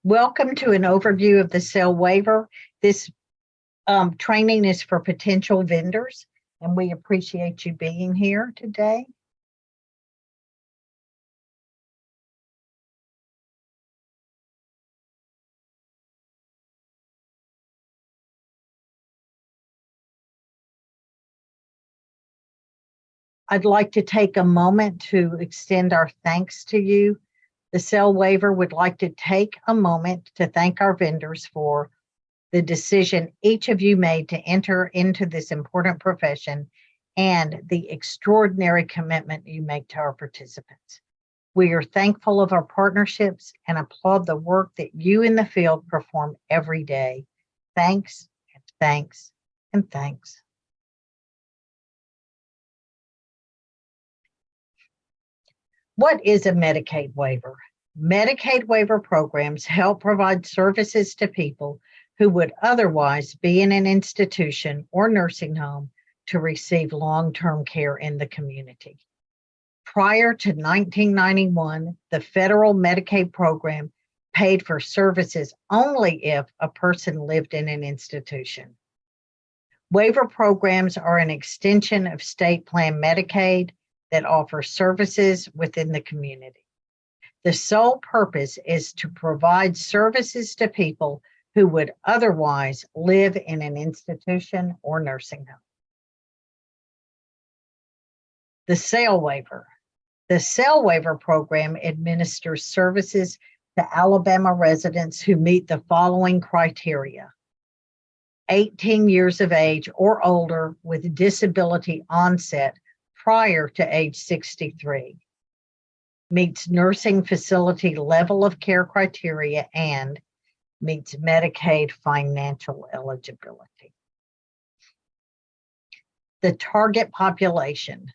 Welcome to an overview of the SAIL waiver. This training is for potential vendors, and we appreciate you being here today. I'd like to take a moment to extend our thanks to you. The SAIL waiver would like to take a moment to thank our vendors for the decision each of you made to enter into this important profession and the extraordinary commitment you make to our participants. We are thankful of our partnerships and applaud the work that you in the field perform every day. Thanks, and thanks, and thanks. What is a Medicaid waiver? Medicaid waiver programs help provide services to people who would otherwise be in an institution or nursing home to receive long-term care in the community. Prior to 1991, the federal Medicaid program paid for services only if a person lived in an institution. Waiver programs are an extension of state plan Medicaid that offer services within the community. The sole purpose is to provide services to people who would otherwise live in an institution or nursing home. The SAIL waiver. The SAIL waiver program administers services to Alabama residents who meet the following criteria: 18 years of age or older with disability onset prior to age 63, meets nursing facility level of care criteria, and meets Medicaid financial eligibility. The target population.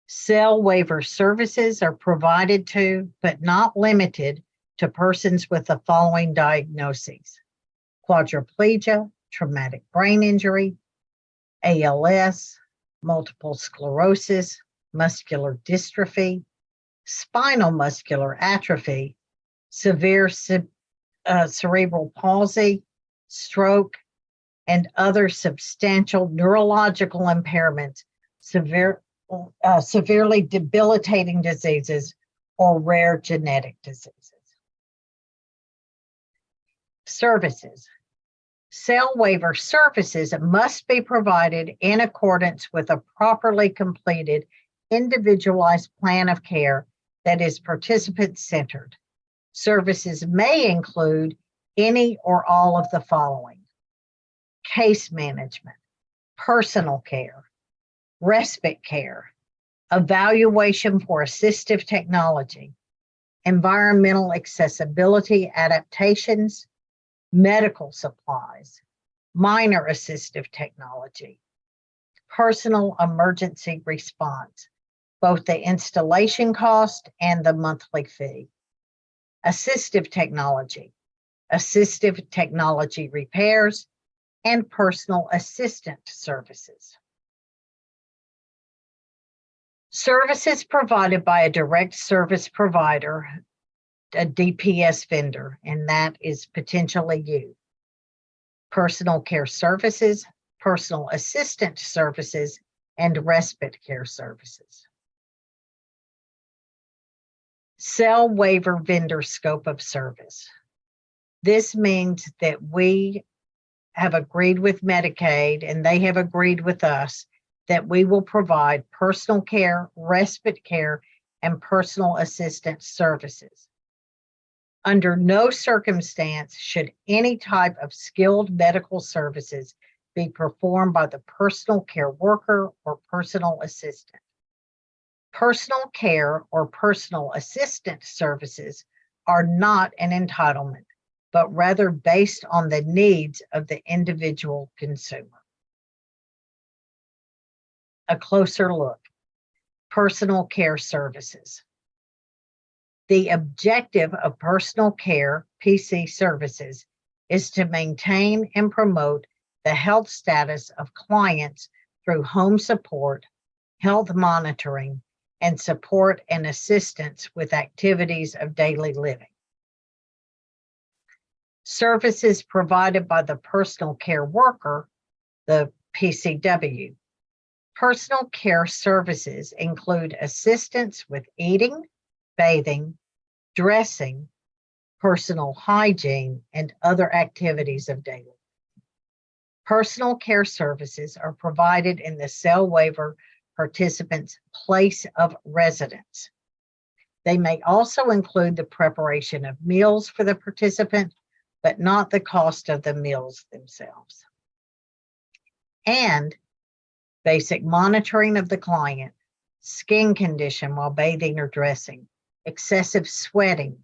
SAIL waiver services are provided to, but not limited to, persons with the following diagnoses: quadriplegia, traumatic brain injury, ALS, multiple sclerosis, muscular dystrophy, spinal muscular atrophy, severe cerebral palsy, stroke, and other substantial neurological impairments, severely debilitating diseases, or rare genetic diseases. Services. SAIL waiver services must be provided in accordance with a properly completed, individualized plan of care that is participant-centered. Services may include any or all of the following: case management, personal care, respite care, evaluation for assistive technology, environmental accessibility adaptations, medical supplies, minor assistive technology, personal emergency response, both the installation cost and the monthly fee, assistive technology repairs, and personal assistant services. Services provided by a direct service provider, a DPS vendor, and that is potentially you. Personal care services, personal assistant services, and respite care services. SAIL waiver vendor scope of service. This means that we have agreed with Medicaid and they have agreed with us that we will provide personal care, respite care, and personal assistant services. Under no circumstance should any type of skilled medical services be performed by the personal care worker or personal assistant. Personal care or personal assistant services are not an entitlement, but rather based on the needs of the individual consumer. A closer look. Personal care services. The objective of personal care PC services is to maintain and promote the health status of clients through home support, health monitoring, and support and assistance with activities of daily living. Services provided by the personal care worker, the PCW. Personal care services include assistance with eating, bathing, dressing, personal hygiene, and other activities of daily living. Personal care services are provided in the SAIL Waiver participant's place of residence. They may also include the preparation of meals for the participant, but not the cost of the meals themselves. And basic monitoring of the client, skin condition while bathing or dressing, excessive sweating,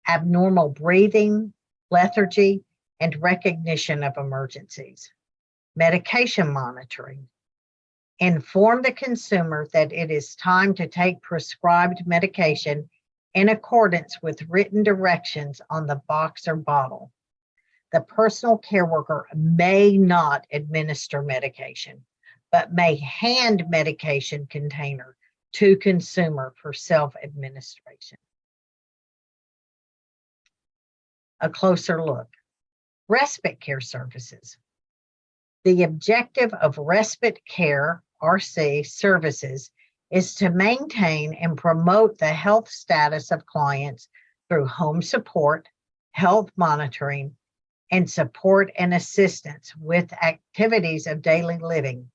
abnormal breathing, lethargy, and recognition of emergencies. Medication monitoring. Inform the consumer that it is time to take prescribed medication in accordance with written directions on the box or bottle. The personal care worker may not administer medication, but may hand medication container to consumer for self-administration. A closer look. Respite care services. The objective of respite care, RC, services is to maintain and promote the health status of clients through home support, health monitoring, and support and assistance with activities of daily living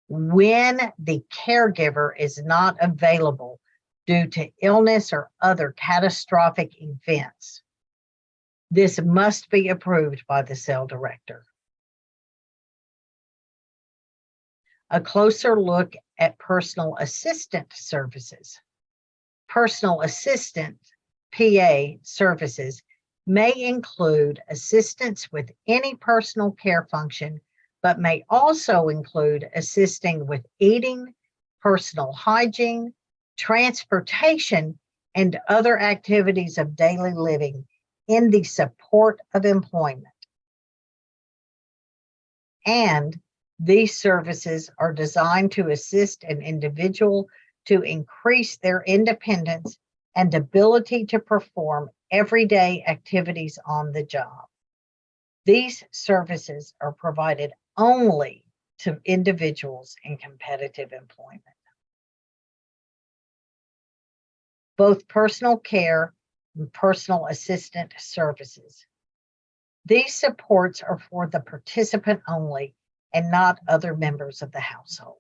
when the caregiver is not available due to illness or other catastrophic events. This must be approved by the SAIL director. A closer look at personal assistant services. Personal assistant, PA, services may include assistance with any personal care function, but may also include assisting with eating, personal hygiene, transportation, and other activities of daily living in the support of employment. And these services are designed to assist an individual to increase their independence and ability to perform everyday activities on the job. These services are provided only to individuals in competitive employment. Both personal care and personal assistant services. These supports are for the participant only and not other members of the household.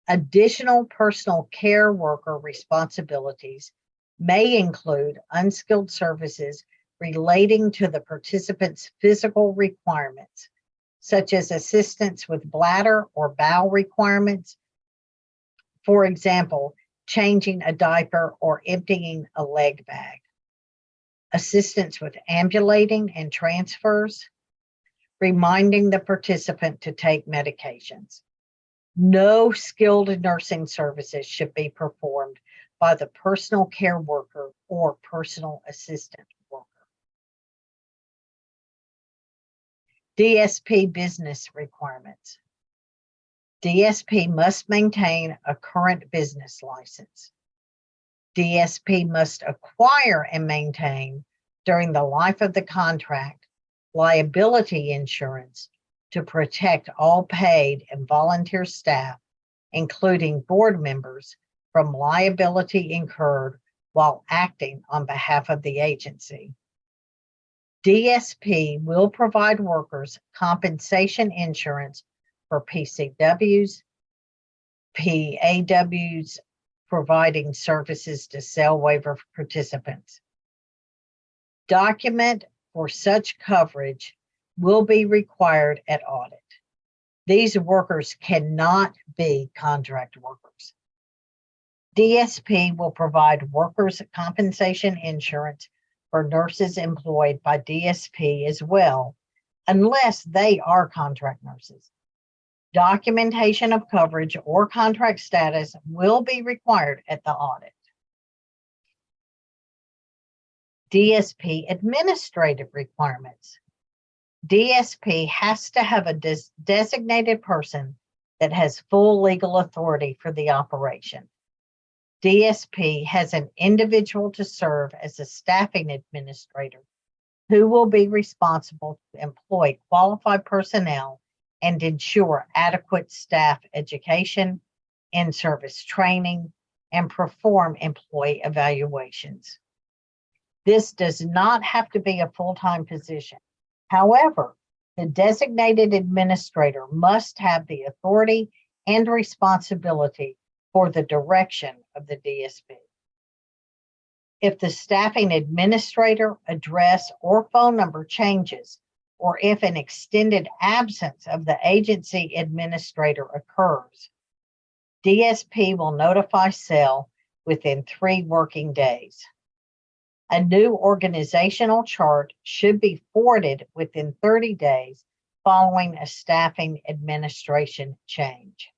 Additional personal care worker responsibilities may include unskilled services relating to the participant's physical requirements, such as assistance with bladder or bowel requirements. For example, changing a diaper or emptying a leg bag. Assistance with ambulating and transfers. Reminding the participant to take medications. No skilled nursing services should be performed by the personal care worker or personal assistant worker. DSP business requirements. DSP must maintain a current business license. DSP must acquire and maintain during the life of the contract liability insurance to protect all paid and volunteer staff, including board members, from liability incurred while acting on behalf of the agency. DSP will provide workers compensation insurance for PCWs, PAWs, providing services to SAIL Waiver participants. Document for such coverage will be required at audit. These workers cannot be contract workers. DSP will provide workers' compensation insurance for nurses employed by DSP as well, unless they are contract nurses. Documentation of coverage or contract status will be required at the audit. DSP administrative requirements. DSP has to have a designated person that has full legal authority for the operation. DSP has an individual to serve as a staffing administrator Who will be responsible to employ qualified personnel and ensure adequate staff education, in-service training, and perform employee evaluations? This does not have to be a full-time position. However, the designated administrator must have the authority and responsibility for the direction of the DSP. If the staffing administrator, address, or phone number changes, or if an extended absence of the agency administrator occurs, DSP will notify SAIL within 3 working days. A new organizational chart should be forwarded within 30 days following a staffing administration change.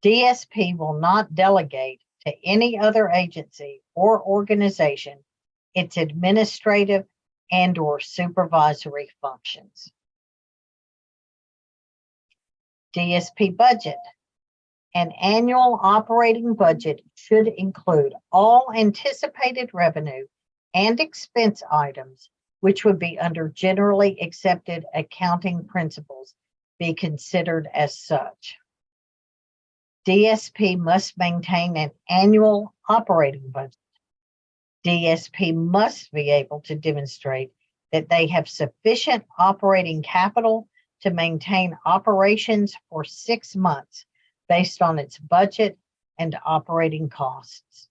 DSP will not delegate to any other agency or organization its administrative and/or supervisory functions. DSP budget. An annual operating budget should include all anticipated revenue and expense items, which would be under generally accepted accounting principles, be considered as such. DSP must maintain an annual operating budget. DSP must be able to demonstrate that they have sufficient operating capital to maintain operations for 6 months based on its budget and operating costs.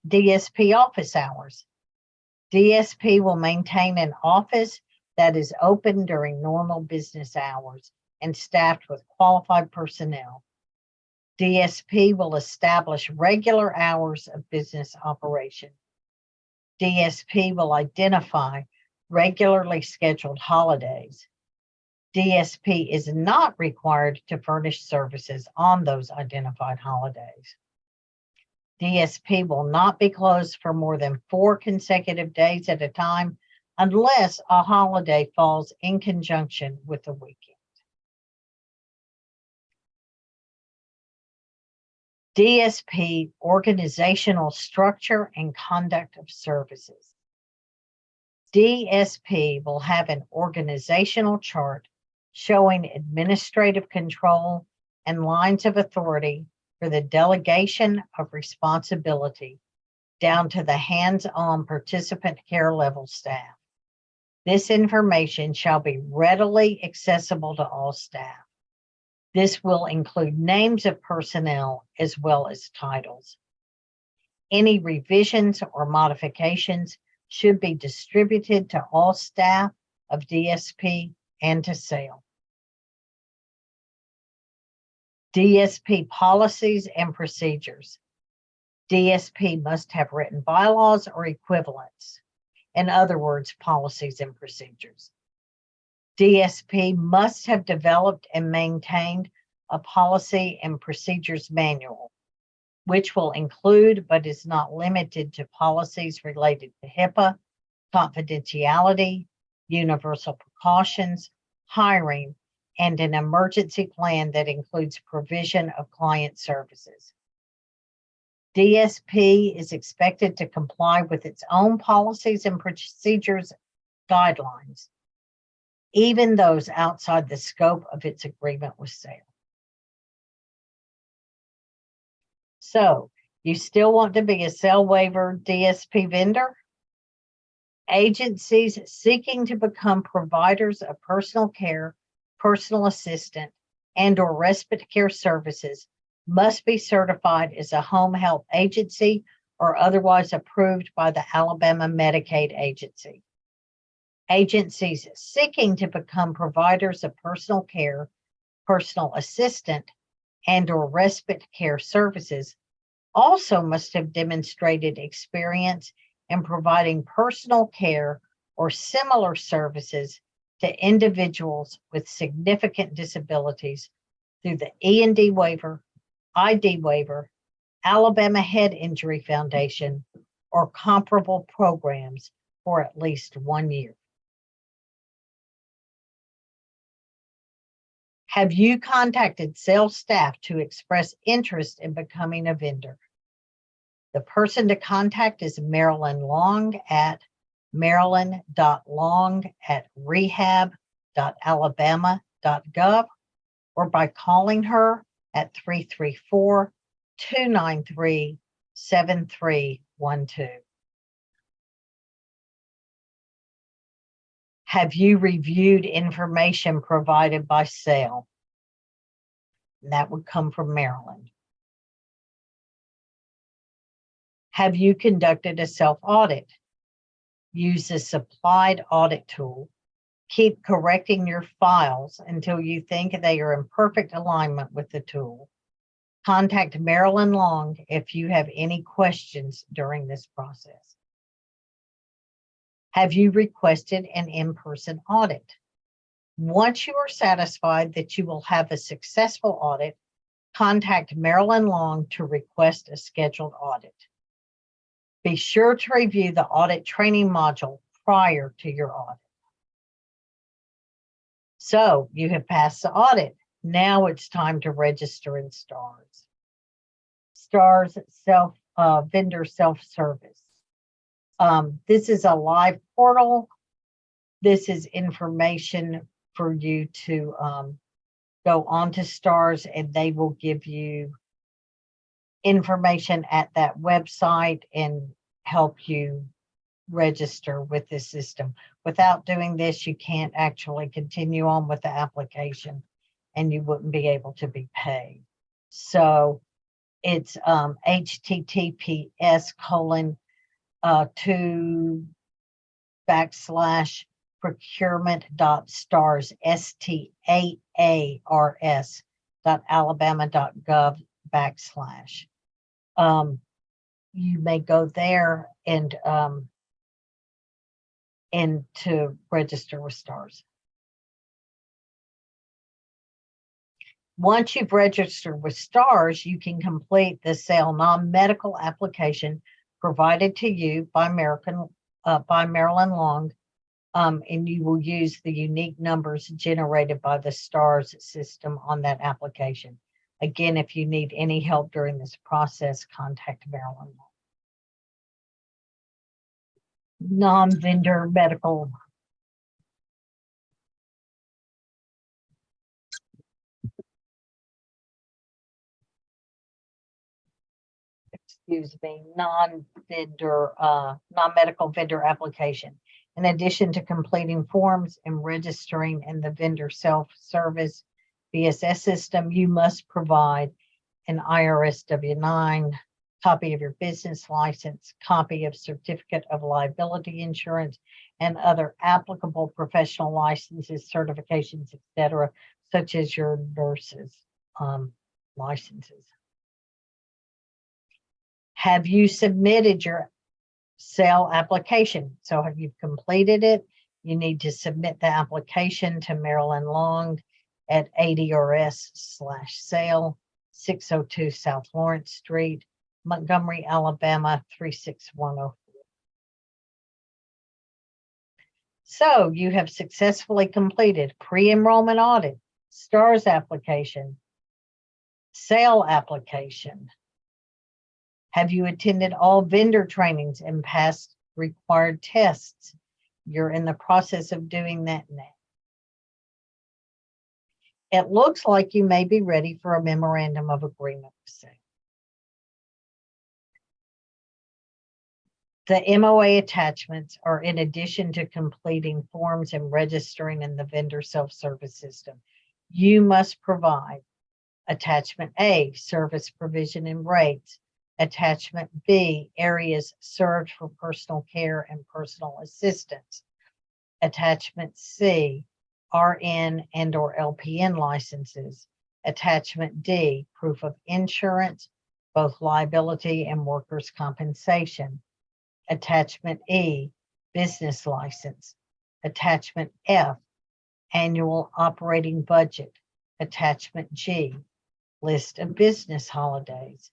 DSP office hours. DSP will maintain an office that is open during normal business hours and staffed with qualified personnel. DSP will establish regular hours of business operation. DSP will identify regularly scheduled holidays. DSP is not required to furnish services on those identified holidays. DSP will not be closed for more than 4 consecutive days at a time unless a holiday falls in conjunction with the weekend. DSP organizational structure and conduct of services. DSP will have an organizational chart showing administrative control and lines of authority for the delegation of responsibility down to the hands-on participant care level staff. This information shall be readily accessible to all staff. This will include names of personnel as well as titles. Any revisions or modifications should be distributed to all staff of DSP and to SAIL. DSP policies and procedures. DSP must have written bylaws or equivalents. In other words, policies and procedures. DSP must have developed and maintained a policy and procedures manual, which will include but is not limited to policies related to HIPAA, confidentiality, universal precautions, hiring, and an emergency plan that includes provision of client services. DSP is expected to comply with its own policies and procedures guidelines, even those outside the scope of its agreement with SAIL. So, you still want to be a SAIL Waiver DSP vendor? Agencies seeking to become providers of personal care, personal assistant, and/or respite care services must be certified as a home health agency or otherwise approved by the Alabama Medicaid Agency. Agencies seeking to become providers of personal care, personal assistant, and/or respite care services also must have demonstrated experience in providing personal care or similar services to individuals with significant disabilities through the E&D waiver, ID waiver, Alabama Head Injury Foundation, or comparable programs for at least 1 year. Have you contacted SAIL staff to express interest in becoming a vendor? The person to contact is Marilyn Long at marilyn.long@rehab.alabama.gov or by calling her at 334-293-7312. Have you reviewed information provided by SAIL? That would come from Maryland. Have you conducted a self-audit? Use the supplied audit tool. Keep correcting your files until you think they are in perfect alignment with the tool. Contact Marilyn Long if you have any questions during this process. Have you requested an in-person audit? Once you are satisfied that you will have a successful audit, contact Marilyn Long to request a scheduled audit. Be sure to review the audit training module prior to your audit. So you have passed the audit. Now it's time to register in STARS. STARS vendor self-service. This is a live portal. This is information for you to go onto STARS, and they will give you information at that website and help you register with this system. Without doing this, you can't actually continue on with the application and you wouldn't be able to be paid. So it's https://procurement.stars, STAARS.alabama.gov/. You may go there and to register with STARS. Once you've registered with STARS, you can complete the SAIL non-medical application provided to you by Marilyn Long, and you will use the unique numbers generated by the STARS system on that application. Again, if you need any help during this process, contact Marilyn Long. Non-vendor medical. Non-medical vendor application. In addition to completing forms and registering in the vendor self-service VSS system, you must provide an IRS W-9, copy of your business license, copy of certificate of liability insurance, and other applicable professional licenses, certifications, etc., such as your nurse's licenses. Have you submitted your SAIL application? So have you completed it? You need to submit the application to Marilyn Long at ADRS/SAIL, 602 South Lawrence Street, Montgomery, Alabama, 36104. So you have successfully completed pre-enrollment audit, STARS application, SAIL application. Have you attended all vendor trainings and passed required tests? You're in the process of doing that now. It looks like you may be ready for a memorandum of agreement with SAIL. The MOA attachments are in addition to completing forms and registering in the vendor self-service system. You must provide Attachment A, service provision and rates. Attachment B, areas served for personal care and personal assistance. Attachment C, RN and/or LPN licenses. Attachment D, proof of insurance, both liability and workers' compensation. Attachment E, business license. Attachment F, annual operating budget. Attachment G, list of business holidays.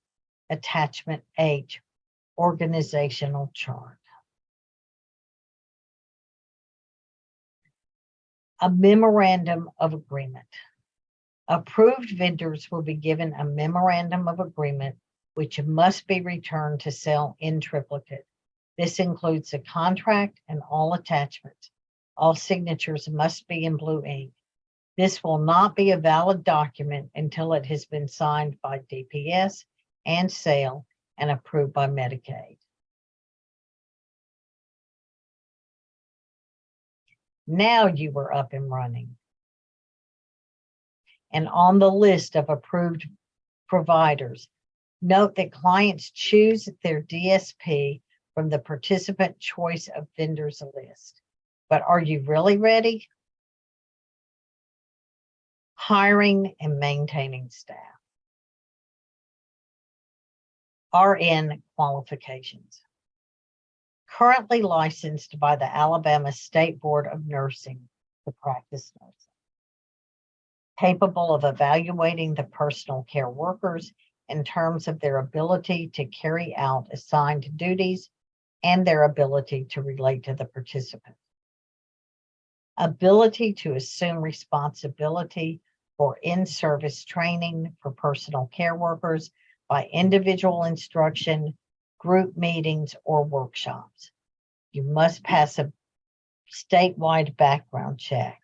Attachment H, organizational chart. A memorandum of agreement. Approved vendors will be given a memorandum of agreement which must be returned to SAIL in triplicate. This includes the contract and all attachments. All signatures must be in blue ink. This will not be a valid document until it has been signed by DPS and SAIL and approved by Medicaid. Now you are up and running. And on the list of approved providers, note that clients choose their DSP from the participant choice of vendors list. But are you really ready? Hiring and maintaining staff. RN qualifications. Currently licensed by the Alabama State Board of Nursing to practice nursing. Capable of evaluating the personal care workers in terms of their ability to carry out assigned duties and their ability to relate to the participant. Ability to assume responsibility for in-service training for personal care workers by individual instruction, group meetings, or workshops. You must pass a statewide background check.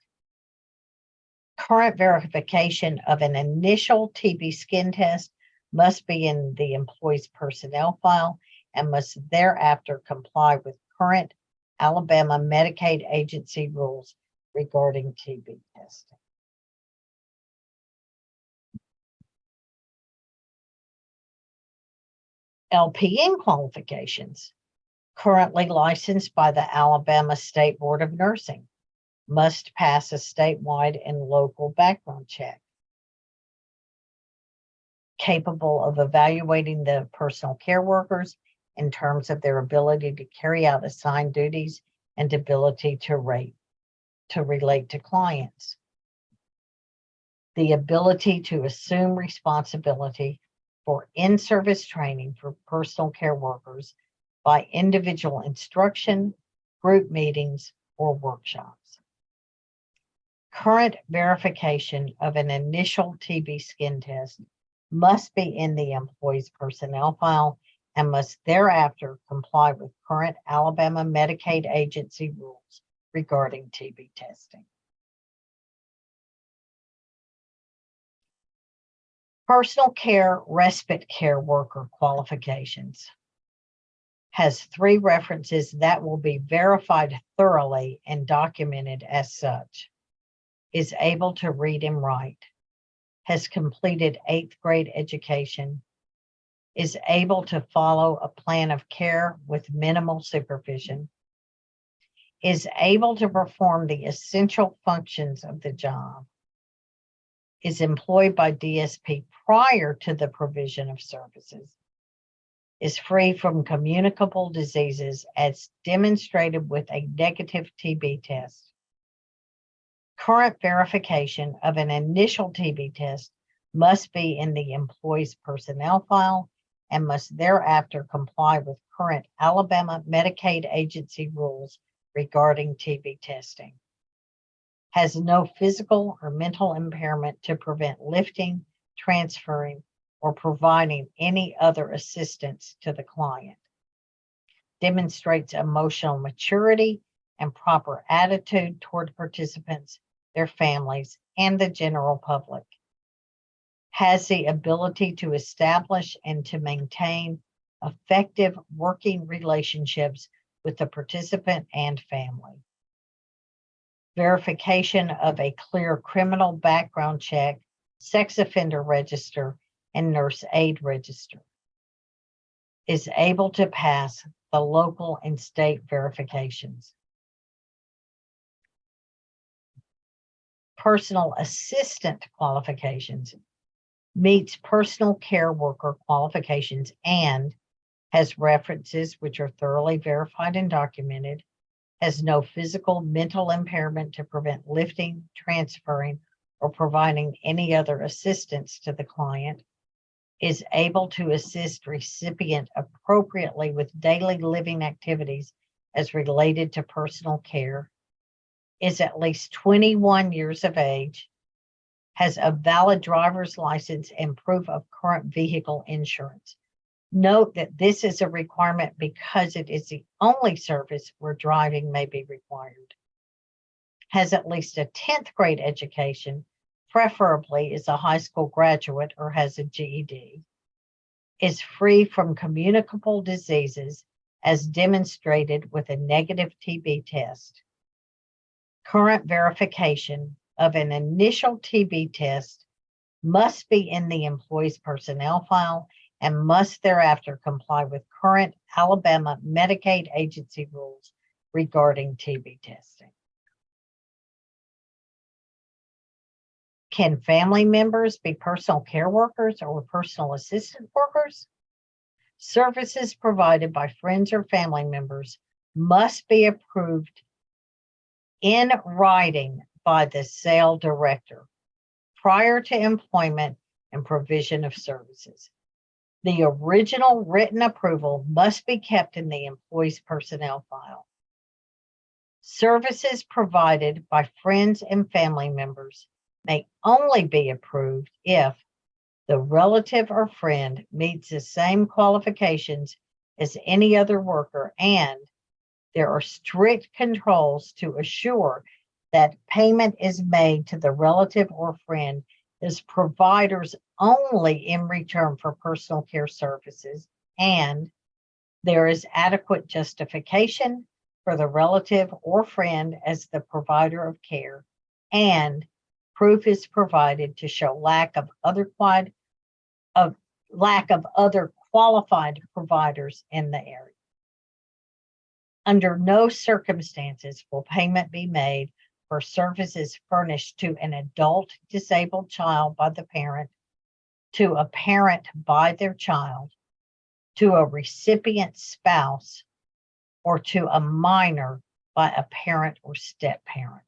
Current verification of an initial TB skin test must be in the employee's personnel file and must thereafter comply with current Alabama Medicaid agency rules regarding TB testing. LPN qualifications. Currently licensed by the Alabama State Board of Nursing. Must pass a statewide and local background check. Capable of evaluating the personal care workers in terms of their ability to carry out assigned duties and ability to relate to clients. The ability to assume responsibility for in-service training for personal care workers by individual instruction, group meetings, or workshops. Current verification of an initial TB skin test must be in the employee's personnel file and must thereafter comply with current Alabama Medicaid agency rules regarding TB testing. Personal care respite care worker qualifications has 3 references that will be verified thoroughly and documented as such. Is able to read and write, has completed 8th grade education, is able to follow a plan of care with minimal supervision, is able to perform the essential functions of the job, is employed by DSP prior to the provision of services, is free from communicable diseases as demonstrated with a negative TB test. Current verification of an initial TB test must be in the employee's personnel file and must thereafter comply with current Alabama Medicaid agency rules regarding TB testing. Has no physical or mental impairment to prevent lifting, transferring, or providing any other assistance to the client. Demonstrates emotional maturity and proper attitude toward participants, their families, and the general public. Has the ability to establish and to maintain effective working relationships with the participant and family. Verification of a clear criminal background check, sex offender register, and nurse aid register. Is able to pass the local and state verifications. Personal assistant qualifications meets personal care worker qualifications and has references which are thoroughly verified and documented, has no physical, mental impairment to prevent lifting, transferring, or providing any other assistance to the client, is able to assist recipient appropriately with daily living activities as related to personal care, is at least 21 years of age, has a valid driver's license and proof of current vehicle insurance. Note that this is a requirement because it is the only service where driving may be required. Has at least a 10th grade education, preferably is a high school graduate or has a GED. Is free from communicable diseases as demonstrated with a negative TB test. Current verification of an initial TB test must be in the employee's personnel file and must thereafter comply with current Alabama Medicaid agency rules regarding TB testing. Can family members be personal care workers or personal assistant workers? Services provided by friends or family members must be approved in writing by the SAIL director prior to employment and provision of services. The original written approval must be kept in the employee's personnel file. Services provided by friends and family members may only be approved if the relative or friend meets the same qualifications as any other worker, and there are strict controls to assure that payment is made to the relative or friend as providers only in return for personal care services, and there is adequate justification for the relative or friend as the provider of care, and proof is provided to show lack of other qualified providers in the area. Under no circumstances will payment be made for services furnished to an adult disabled child by the parent, to a parent by their child, to a recipient spouse, or to a minor by a parent or step-parent.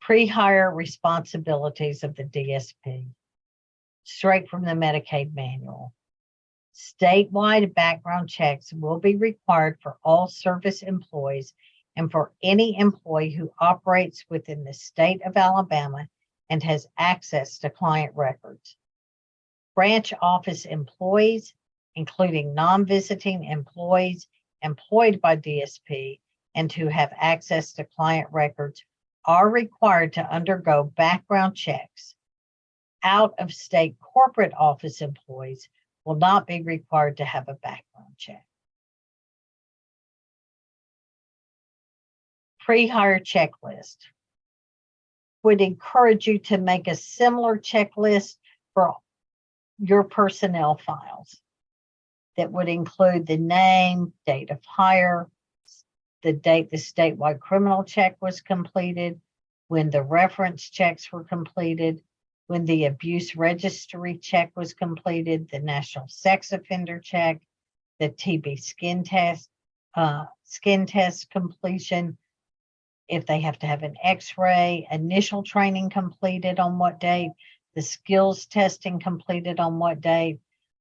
Pre-hire responsibilities of the DSP, straight from the Medicaid manual. Statewide background checks will be required for all service employees and for any employee who operates within the state of Alabama and has access to client records. Branch office employees, including non-visiting employees employed by DSP and who have access to client records, are required to undergo background checks. Out-of-state corporate office employees will not be required to have a background check. Pre-hire checklist. Would encourage you to make a similar checklist for your personnel files that would include the name, date of hire, the date the statewide criminal check was completed, when the reference checks were completed, when the abuse registry check was completed, the national sex offender check, the TB skin test completion, if they have to have an x-ray, initial training completed on what date, the skills testing completed on what date,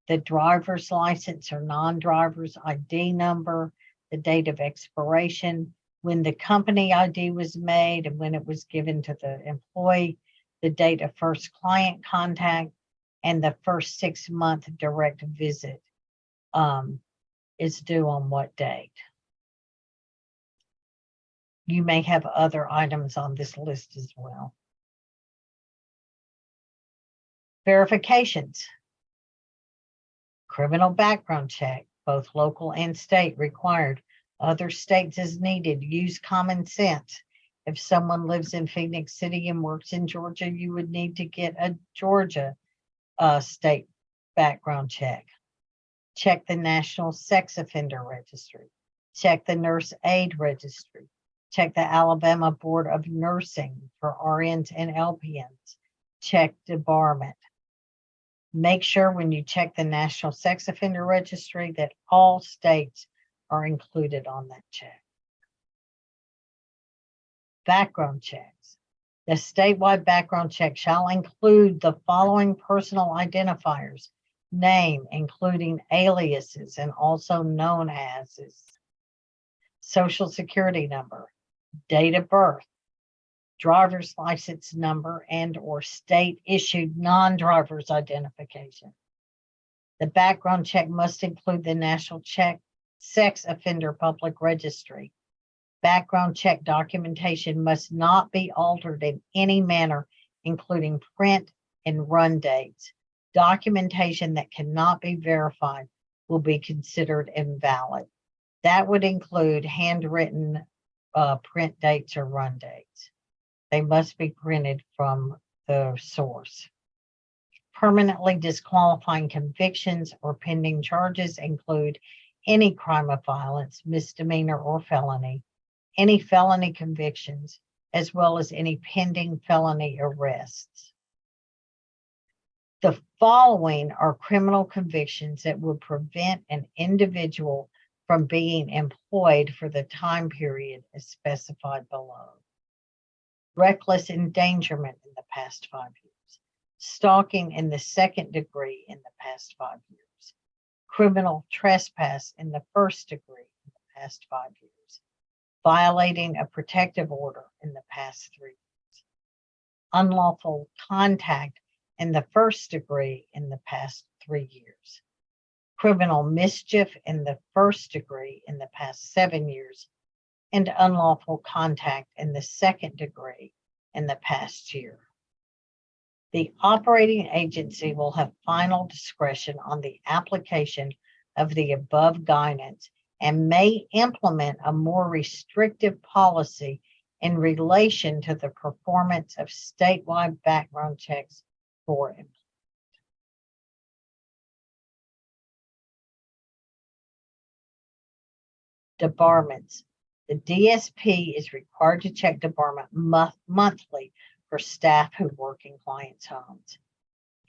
the driver's license or non-driver's ID number, the date of expiration, when the company ID was made and when it was given to the employee, the date of first client contact, and the first 6-month direct visit is due on what date. You may have other items on this list as well. Verifications. Criminal background check, both local and state required. Other states as needed. Use common sense. If someone lives in Phoenix City and works in Georgia, you would need to get a Georgia state background check. Check the National Sex Offender Registry. Check the Nurse Aid Registry. Check the Alabama Board of Nursing for RNs and LPNs. Check debarment. Make sure when you check the National Sex Offender Registry that all states are included on that check. Background checks. The statewide background check shall include the following personal identifiers: name, including aliases and also known as, social security number, date of birth, driver's license number and/or state-issued non-driver's identification. The background check must include the National Sex Offender Public Registry. Background check documentation must not be altered in any manner, including print and run dates. Documentation that cannot be verified will be considered invalid. That would include handwritten print dates or run dates. They must be printed from the source. Permanently disqualifying convictions or pending charges include any crime of violence, misdemeanor, or felony, any felony convictions, as well as any pending felony arrests. The following are criminal convictions that would prevent an individual from being employed for the time period as specified below. Reckless endangerment in the past 5 years. Stalking in the second degree in the past 5 years. Criminal trespass in the first degree in the past 5 years. Violating a protective order in the past 3 years. Unlawful contact in the first degree in the past 3 years. Criminal mischief in the first degree in the past 7 years, and unlawful contact in the second degree in the past year. The operating agency will have final discretion on the application of the above guidance and may implement a more restrictive policy in relation to the performance of statewide background checks for employees. Debarments. The DSP is required to check debarment monthly for staff who work in clients' homes.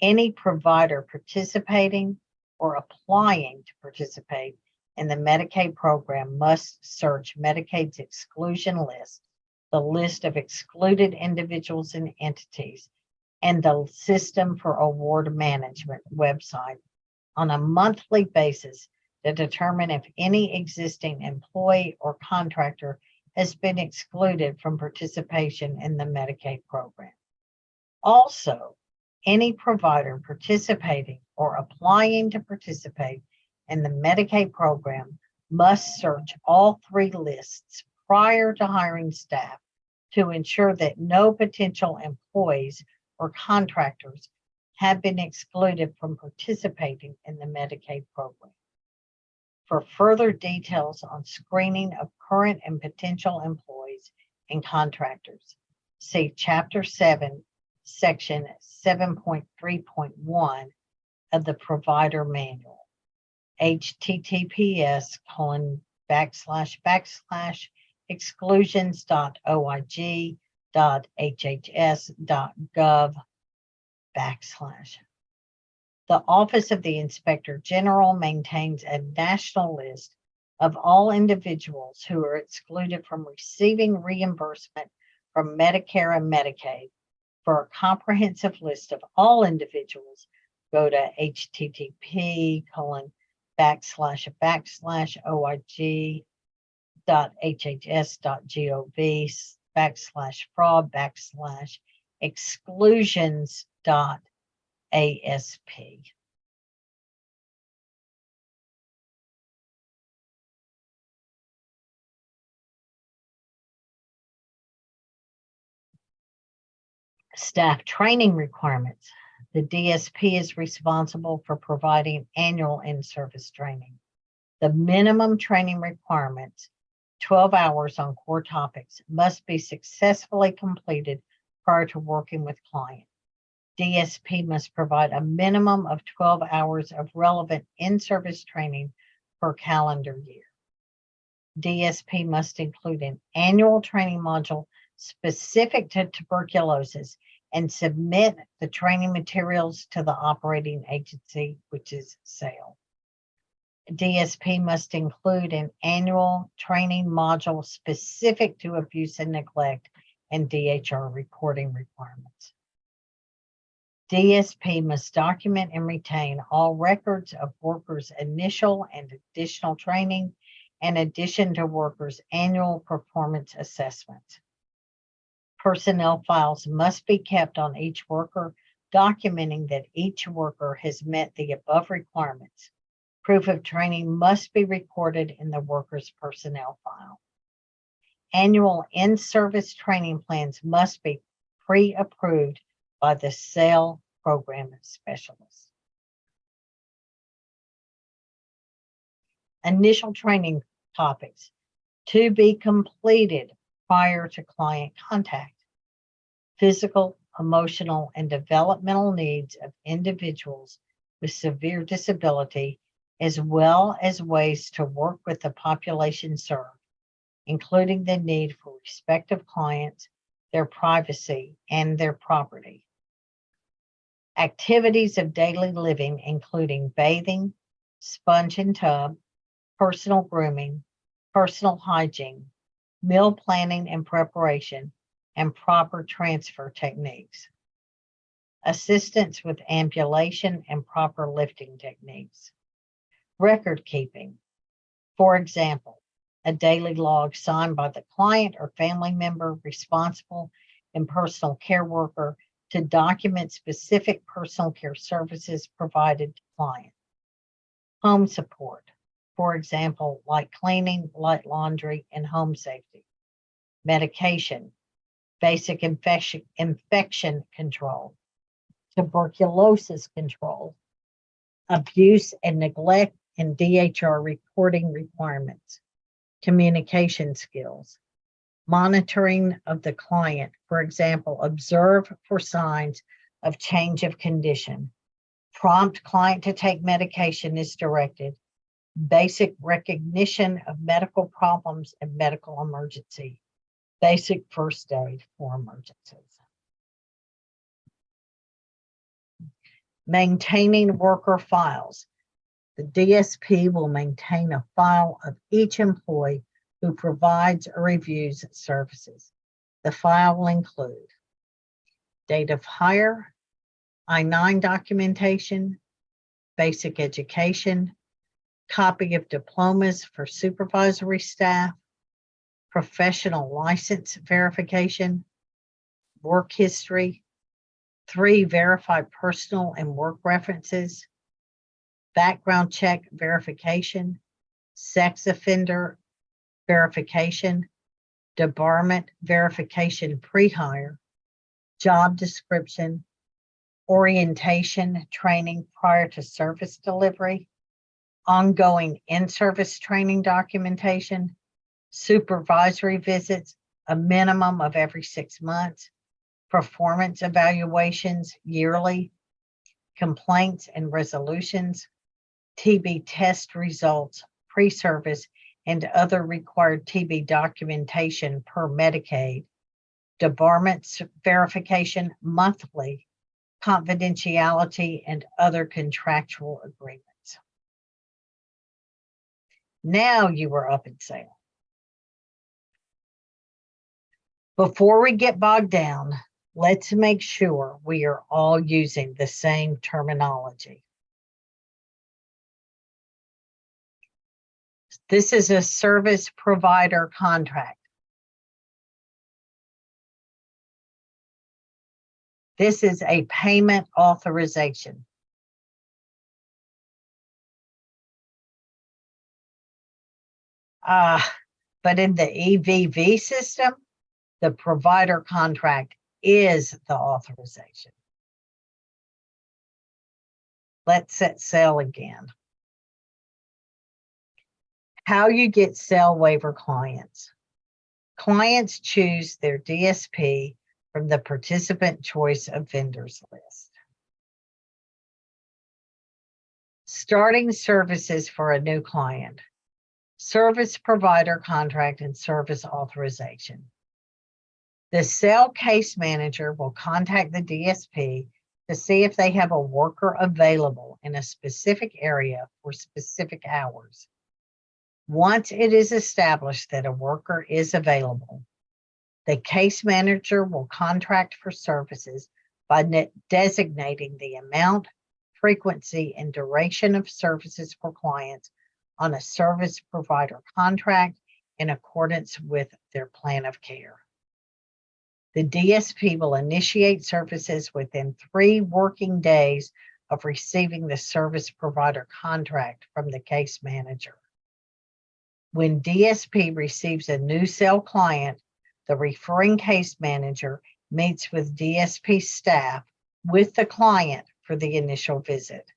Any provider participating or applying to participate in the Medicaid program must search Medicaid's exclusion list, the list of excluded individuals and entities, and the System for Award Management website on a monthly basis to determine if any existing employee or contractor has been excluded from participation in the Medicaid program. Also, any provider participating or applying to participate in the Medicaid program must search all 3 lists prior to hiring staff to ensure that no potential employees or contractors have been excluded from participating in the Medicaid program. For further details on screening of current and potential employees and contractors, see Chapter 7, Section 7.3.1 of the Provider Manual, https://exclusions.oig.hhs.gov/. The Office of the Inspector General maintains a national list of all individuals who are excluded from receiving reimbursement from Medicare and Medicaid. For a comprehensive list of all individuals, go to http://oig.hhs.gov/exclusions.asp. Staff training requirements. The DSP is responsible for providing annual in-service training. The minimum training requirements, 12 hours on core topics, must be successfully completed prior to working with client. DSP must provide a minimum of 12 hours of relevant in-service training per calendar year. DSP must include an annual training module specific to tuberculosis and submit the training materials to the operating agency, which is SAIL. DSP must include an annual training module specific to abuse and neglect and DHR reporting requirements. DSP must document and retain all records of workers' initial and additional training in addition to workers' annual performance assessments. Personnel files must be kept on each worker, documenting that each worker has met the above requirements. Proof of training must be recorded in the worker's personnel file. Annual in-service training plans must be pre-approved by the SAIL program specialist. Initial training topics to be completed prior to client contact. Physical, emotional, and developmental needs of individuals with severe disability, as well as ways to work with the population served, including the need for respect of clients, their privacy, and their property. Activities of daily living, including bathing, sponge and tub, personal grooming, personal hygiene, meal planning and preparation, and proper transfer techniques. Assistance with ambulation and proper lifting techniques. Record keeping. For example, a daily log signed by the client or family member responsible and personal care worker to document specific personal care services provided to client. Home support. For example, like cleaning, light laundry, and home safety. Medication, basic infection control, tuberculosis control, abuse and neglect and DHR reporting requirements, communication skills, monitoring of the client, for example, observe for signs of change of condition, prompt client to take medication as directed, basic recognition of medical problems and medical emergency, basic first aid for emergencies. Maintaining worker files. The DSP will maintain a file of each employee who provides or reviews services. The file will include date of hire, I-9 documentation, basic education, copy of diplomas for supervisory staff, professional license verification, work history, 3 verified personal and work references, background check verification, sex offender verification, debarment verification pre-hire, job description, orientation training prior to service delivery, ongoing in-service training documentation, supervisory visits, a minimum of every 6 months, performance evaluations yearly, complaints and resolutions, TB test results, pre-service, and other required TB documentation per Medicaid, debarment verification monthly, confidentiality, and other contractual agreements. Now you are up in SAIL. Before we get bogged down, let's make sure we are all using the same terminology. This is a service provider contract. This is a payment authorization. But in the EVV system, the provider contract is the authorization. Let's set SAIL again. How you get SAIL waiver clients. Clients choose their DSP from the participant choice of vendors list. Starting services for a new client. Service provider contract and service authorization. The SAIL case manager will contact the DSP to see if they have a worker available in a specific area for specific hours. Once it is established that a worker is available, the case manager will contract for services by designating the amount, frequency, and duration of services for clients on a service provider contract in accordance with their plan of care. The DSP will initiate services within 3 working days of receiving the service provider contract from the case manager. When DSP receives a new SAIL client, the referring case manager meets with DSP staff with the client for the initial visit.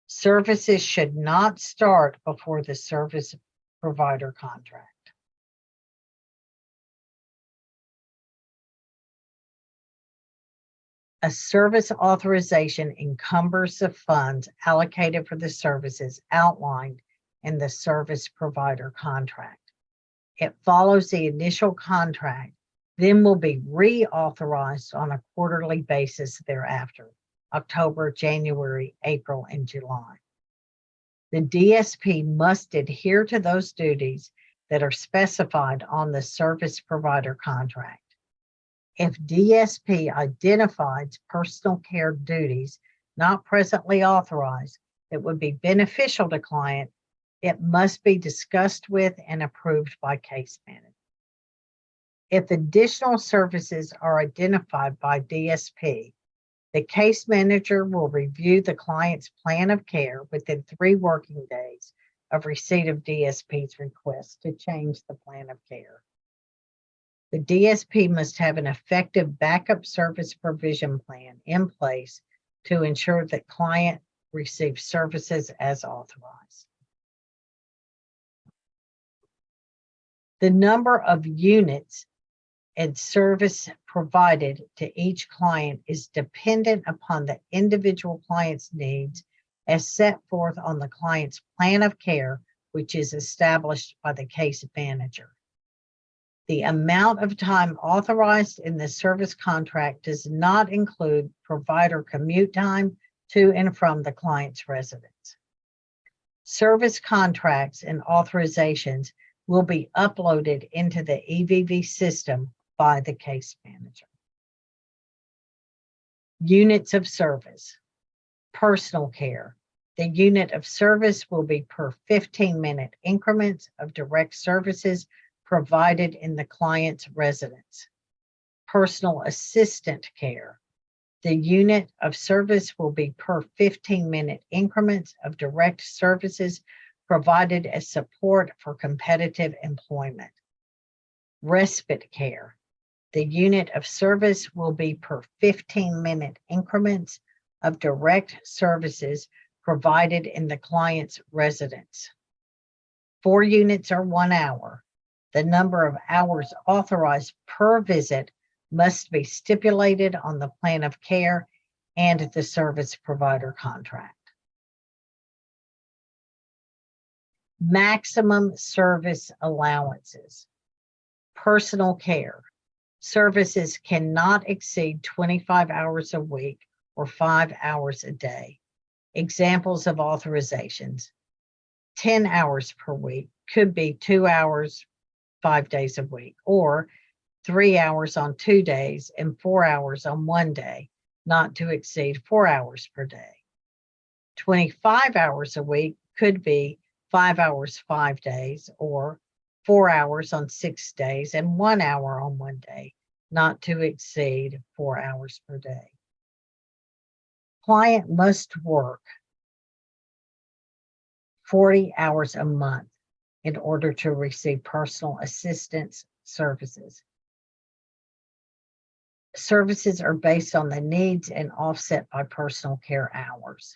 Services should not start before the service provider contract. A service authorization encumbers the funds allocated for the services outlined in the service provider contract. It follows the initial contract, then will be reauthorized on a quarterly basis thereafter, October, January, April, and July. The DSP must adhere to those duties that are specified on the service provider contract. If DSP identifies personal care duties not presently authorized that would be beneficial to client, it must be discussed with and approved by case manager. If additional services are identified by DSP, the case manager will review the client's plan of care within 3 working days of receipt of DSP's request to change the plan of care. The DSP must have an effective backup service provision plan in place to ensure that client receives services as authorized. The number of units and service provided to each client is dependent upon the individual client's needs as set forth on the client's plan of care, which is established by the case manager. The amount of time authorized in the service contract does not include provider commute time to and from the client's residence. Service contracts and authorizations will be uploaded into the EVV system by the case manager. Units of service. Personal care. The unit of service will be per 15-minute increments of direct services provided in the client's residence. Personal assistant care. The unit of service will be per 15-minute increments of direct services provided as support for competitive employment. Respite care. The unit of service will be per 15-minute increments of direct services provided in the client's residence. 4 units are 1 hour. The number of hours authorized per visit must be stipulated on the plan of care and the service provider contract. Maximum service allowances. Personal care. Services cannot exceed 25 hours a week or 5 hours a day. Examples of authorizations. 10 hours per week could be 2 hours 5 days a week, or 3 hours on 2 days and 4 hours on 1 day, not to exceed 4 hours per day. 25 hours a week could be 5 hours 5 days, or 4 hours on 6 days and 1 hour on 1 day, not to exceed 4 hours per day. Client must work 40 hours a month in order to receive personal assistance services. Services are based on the needs and offset by personal care hours.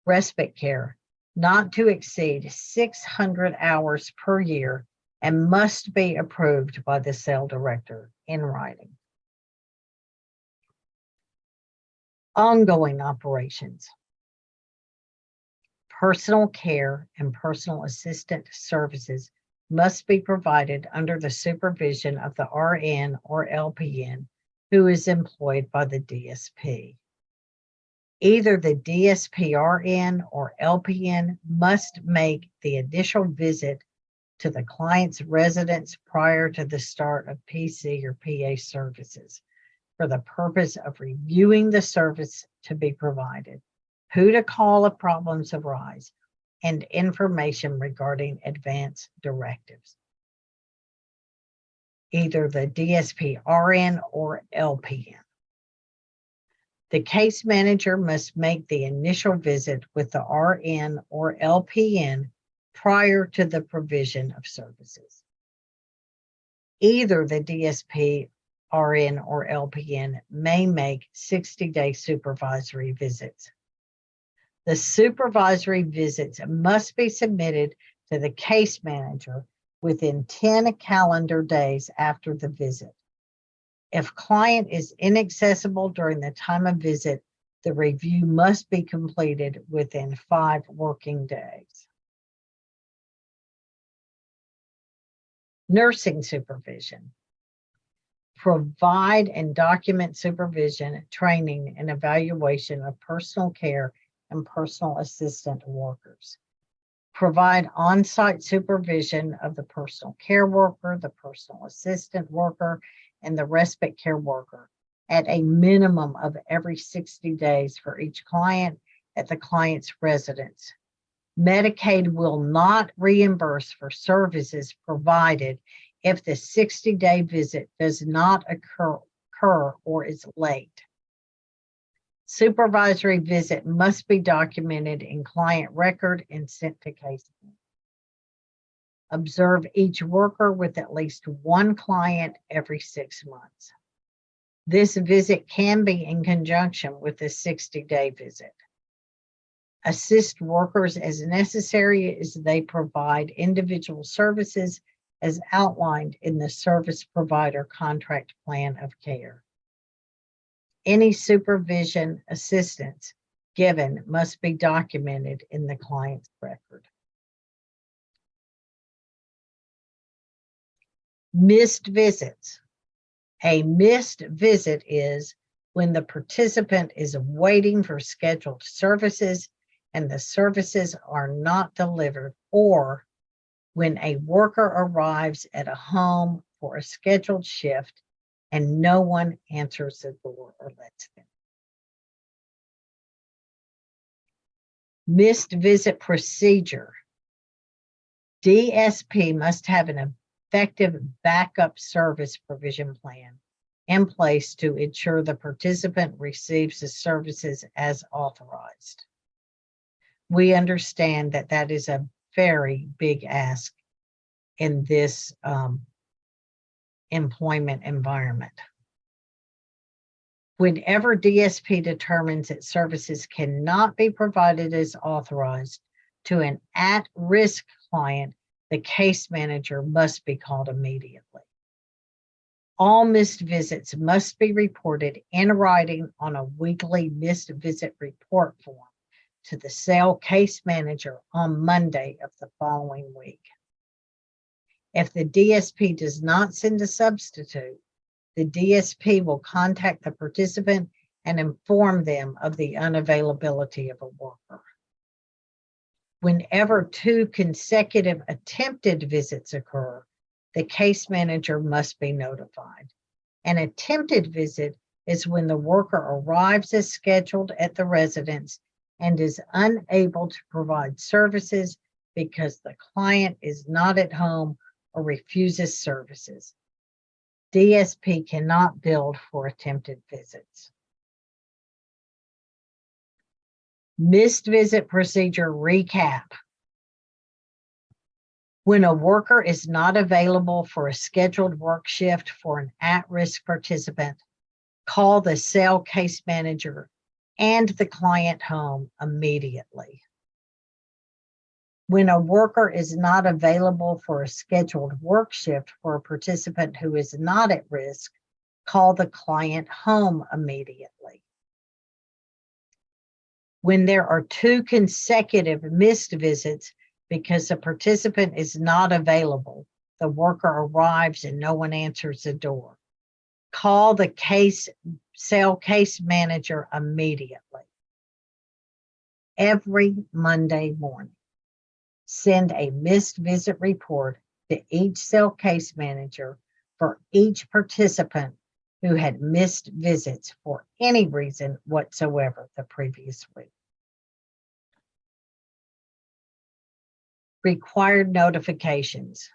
Respite care, not to exceed 600 hours per year and must be approved by the SAIL director in writing. Ongoing operations. Personal care and personal assistant services must be provided under the supervision of the RN or LPN who is employed by the DSP. Either the DSP RN or LPN must make the initial visit to the client's residence prior to the start of PC or PA services for the purpose of reviewing the service to be provided, who to call if problems arise, and information regarding advance directives. either the DSP RN or LPN. The case manager must make the initial visit with the RN or LPN prior to the provision of services. Either the DSP, RN, or LPN may make 60-day supervisory visits. The supervisory visits must be submitted to the case manager within 10 calendar days after the visit. If client is inaccessible during the time of visit, the review must be completed within 5 working days. Nursing supervision. Provide and document supervision, training, and evaluation of personal care and personal assistant workers. Provide on-site supervision of the personal care worker, the personal assistant worker, and the respite care worker at a minimum of every 60 days for each client at the client's residence. Medicaid will not reimburse for services provided if the 60-day visit does not occur or is late. Supervisory visit must be documented in client record and sent to case manager. Observe each worker with at least one client every 6 months. This visit can be in conjunction with the 60-day visit. Assist workers as necessary as they provide individual services as outlined in the service provider contract plan of care. Any supervision assistance given must be documented in the client's record. Missed visits. A missed visit is when the participant is waiting for scheduled services and the services are not delivered, or when a worker arrives at a home for a scheduled shift and no one answers the door or lets them. Missed visit procedure. DSP must have an effective backup service provision plan in place to ensure the participant receives the services as authorized. We understand that that is a very big ask in this employment environment. Whenever DSP determines that services cannot be provided as authorized to an at-risk client, the case manager must be called immediately. All missed visits must be reported in writing on a weekly missed visit report form to the SAIL case manager on Monday of the following week. If the DSP does not send a substitute, the DSP will contact the participant and inform them of the unavailability of a worker. Whenever 2 consecutive attempted visits occur, the case manager must be notified. An attempted visit is when the worker arrives as scheduled at the residence and is unable to provide services because the client is not at home or refuses services. DSP cannot bill for attempted visits. Missed visit procedure recap. When a worker is not available for a scheduled work shift for an at-risk participant, call the SAIL case manager and the client home immediately. When a worker is not available for a scheduled work shift for a participant who is not at risk, call the client home immediately. When there are 2 consecutive missed visits because the participant is not available, the worker arrives and no one answers the door, call the SAIL case manager immediately. Every Monday morning, send a missed visit report to each SAIL case manager for each participant who had missed visits for any reason whatsoever the previous week. Required notifications.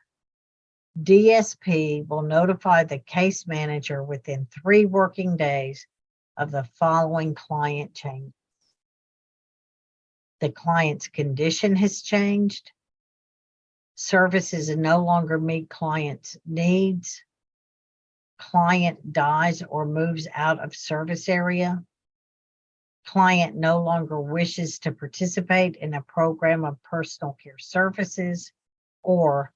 DSP will notify the case manager within 3 working days of the following client change. The client's condition has changed. Services no longer meet client's needs. Client dies or moves out of service area. Client no longer wishes to participate in a program of personal care services, or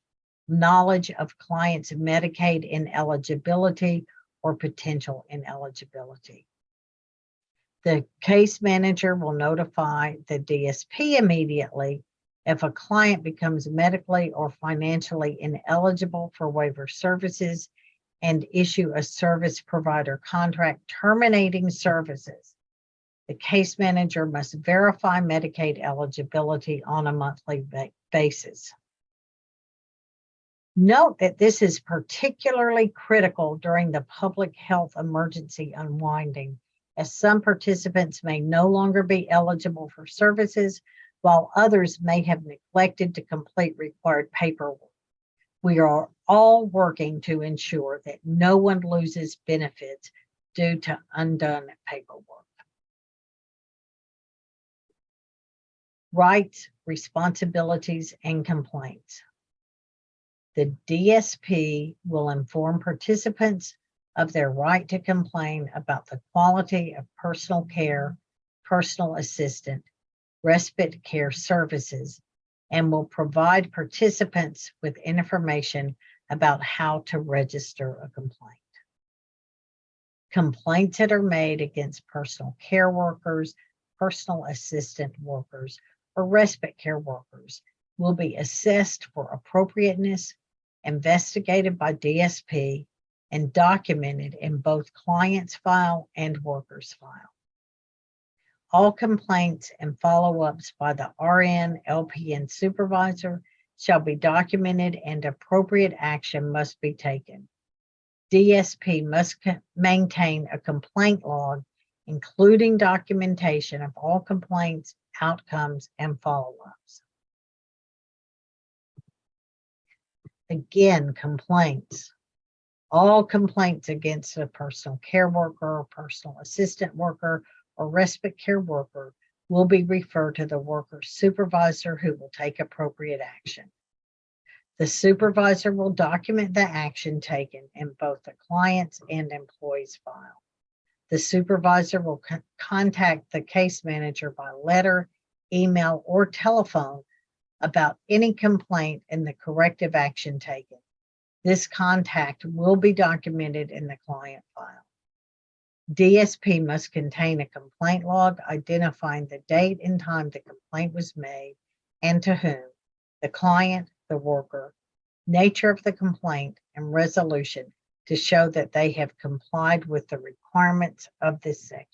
knowledge of client's Medicaid ineligibility or potential ineligibility. The case manager will notify the DSP immediately if a client becomes medically or financially ineligible for waiver services and issue a service provider contract terminating services. The case manager must verify Medicaid eligibility on a monthly basis. Note that this is particularly critical during the public health emergency unwinding, as some participants may no longer be eligible for services, while others may have neglected to complete required paperwork. We are all working to ensure that no one loses benefits due to undone paperwork. Rights, responsibilities, and complaints. The DSP will inform participants of their right to complain about the quality of personal care, personal assistant, respite care services, and will provide participants with information about how to register a complaint. Complaints that are made against personal care workers, personal assistant workers, or respite care workers will be assessed for appropriateness, investigated by DSP, and documented in both client's file and worker's file. All complaints and follow-ups by the RN, LPN supervisor shall be documented and appropriate action must be taken. DSP must maintain a complaint log, including documentation of all complaints, outcomes, and follow-ups. Again, complaints. All complaints against a personal care worker, personal assistant worker, or respite care worker will be referred to the worker's supervisor, who will take appropriate action. The supervisor will document the action taken in both the client's and employee's file. The supervisor will contact the case manager by letter, email, or telephone about any complaint and the corrective action taken. This contact will be documented in the client file. DSP must contain a complaint log identifying the date and time the complaint was made and to whom, the client, the worker, nature of the complaint, and resolution to show that they have complied with the requirements of this section.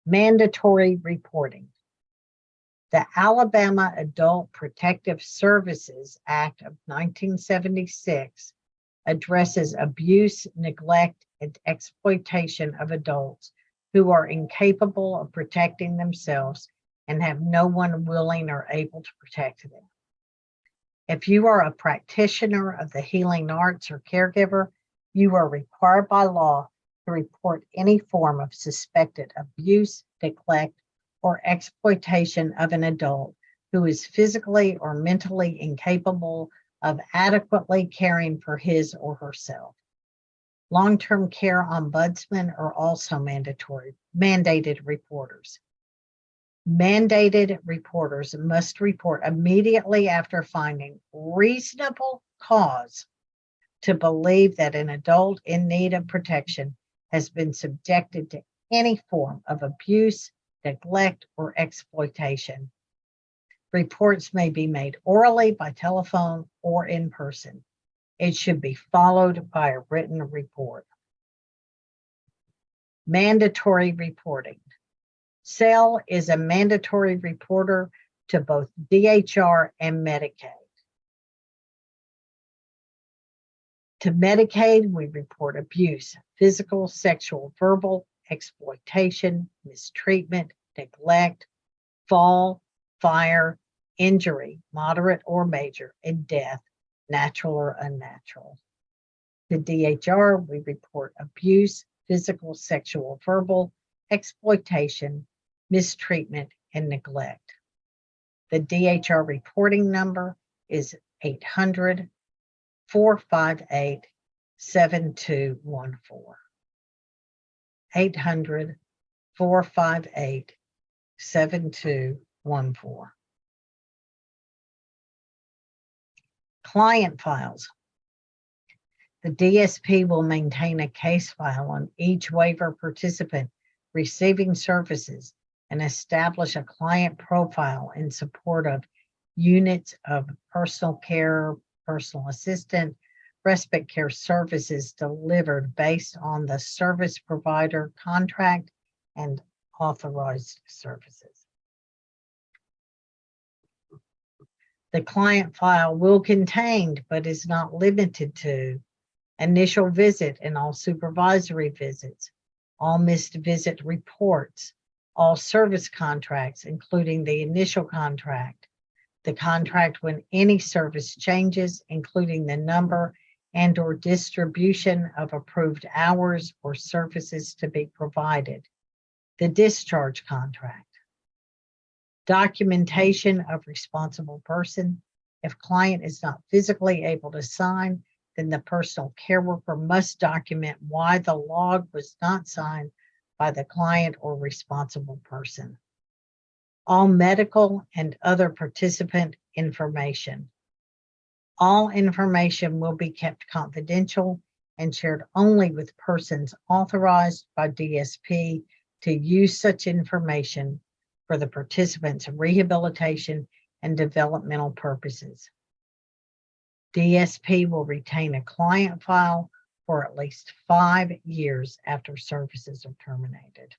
Mandatory reporting. The Alabama Adult Protective Services Act of 1976 addresses abuse, neglect, and exploitation of adults who are incapable of protecting themselves and have no one willing or able to protect them. If you are a practitioner of the healing arts or caregiver, you are required by law to report any form of suspected abuse, neglect, or exploitation of an adult who is physically or mentally incapable of adequately caring for his or herself. Long-term care ombudsmen are also mandated reporters. Mandated reporters must report immediately after finding reasonable cause to believe that an adult in need of protection has been subjected to any form of abuse, neglect, or exploitation. Reports may be made orally, by telephone, or in person. It should be followed by a written report. Mandatory reporting. SAIL is a mandatory reporter to both DHR and Medicaid. To Medicaid, we report abuse, physical, sexual, verbal, exploitation, mistreatment, neglect, fall, fire, injury, moderate or major, and death, natural or unnatural. The DHR, we report abuse, physical, sexual, verbal, exploitation, mistreatment, and neglect. The DHR reporting number is 800-458-7214. 800-458-7214. Client files. The DSP will maintain a case file on each waiver participant receiving services and establish a client profile in support of units of personal care, personal assistant, respite care services delivered based on the service provider contract and authorized services. The client file will contain, but is not limited to, initial visit and all supervisory visits, all missed visit reports, all service contracts, including the initial contract, the contract when any service changes, including the number and or distribution of approved hours or services to be provided, the discharge contract, documentation of responsible person. If client is not physically able to sign, then the personal care worker must document why the log was not signed by the client or responsible person. All medical and other participant information. All information will be kept confidential and shared only with persons authorized by DSP to use such information for the participants' rehabilitation and developmental purposes. DSP will retain a client file for at least 5 years after services are terminated.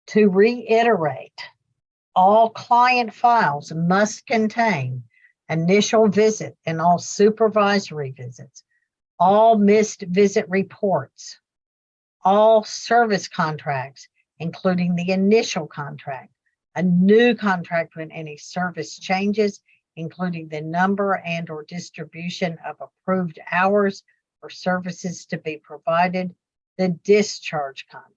To reiterate, all client files must contain initial visit and all supervisory visits, all missed visit reports, all service contracts, including the initial contract, a new contract when any service changes, including the number and or distribution of approved hours or services to be provided, the discharge contract.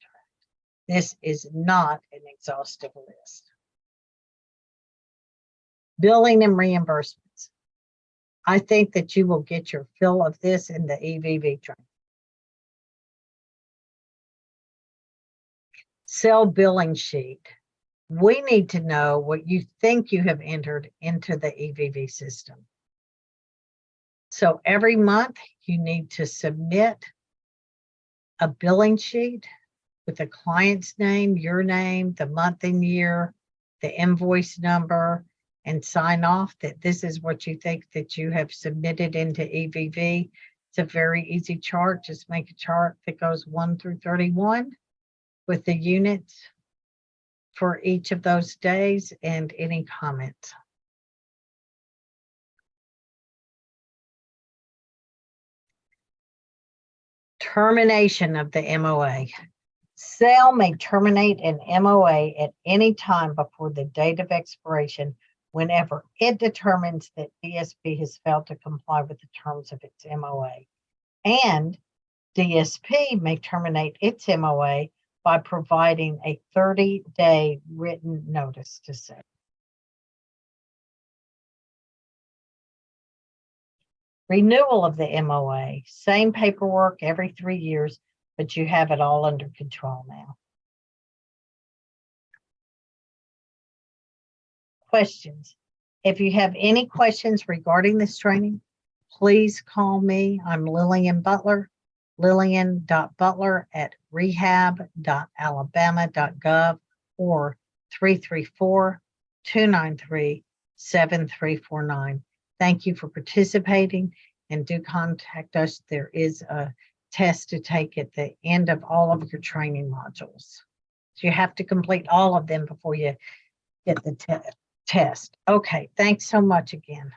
This is not an exhaustive list. Billing and reimbursements. I think that you will get your fill of this in the EVV training. SAIL billing sheet. We need to know what you think you have entered into the EVV system. So every month you need to submit a billing sheet with the client's name, your name, the month and year, the invoice number, and sign off that this is what you think that you have submitted into EVV. It's a very easy chart. Just make a chart that goes 1 through 31 with the units for each of those days and any comments. Termination of the MOA. SAIL may terminate an MOA at any time before the date of expiration whenever it determines that DSP has failed to comply with the terms of its MOA. And DSP may terminate its MOA by providing a 30-day written notice to SAIL. Renewal of the MOA, same paperwork every 3 years, but you have it all under control now. Questions. If you have any questions regarding this training, please call me. I'm Lillian Butler, lillian.butler@rehab.alabama.gov or 334-293-7349. Thank you for participating and do contact us. There is a test to take at the end of all of your training modules. So you have to complete all of them before you get the test. Okay, thanks so much again.